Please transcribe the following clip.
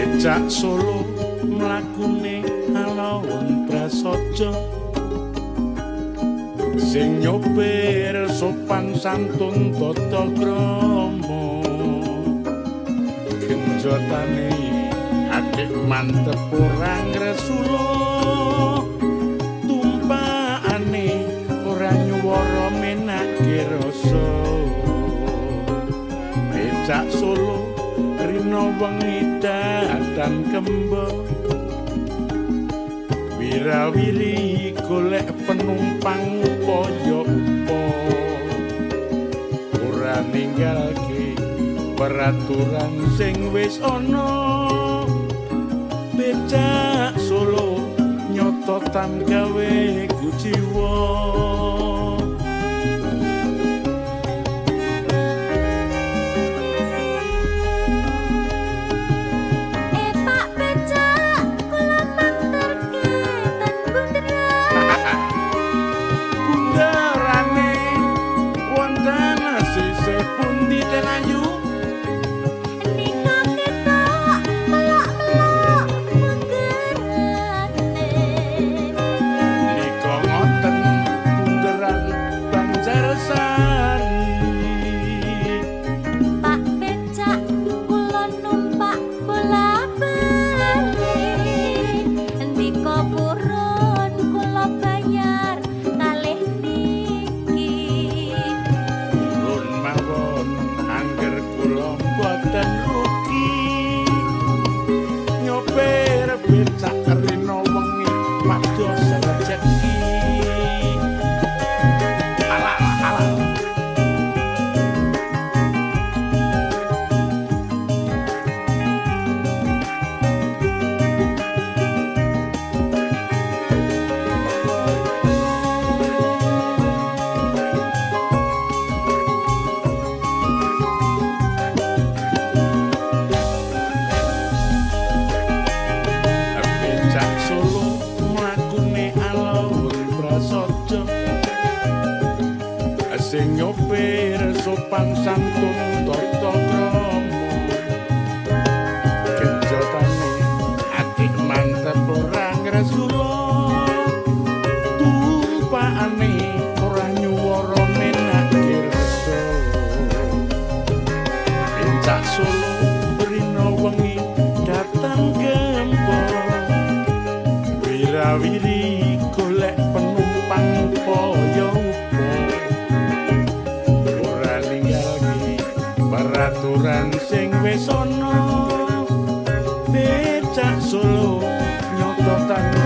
becak Solo mlakune alon prasaja sing nyopir sopan santun tata krama genjotane adik mantep ora ngresula tumpakane ora nyuwara menake rasa becak Solo rina wengi datan kembo wirawiri golek penumpang upaya-upa ora ninggalke peraturan sing wis ana becak Solo nyototan gawe kuciwa sing nyopir sopan santun tata krama genjotane adik mantep ora ngresula tumpakane ora nyuwara menake rasa becak Solo rina wengi datang gembo wirawiri golek penumpang upaya-upa peraturan sing wis ana becak Solo nyototan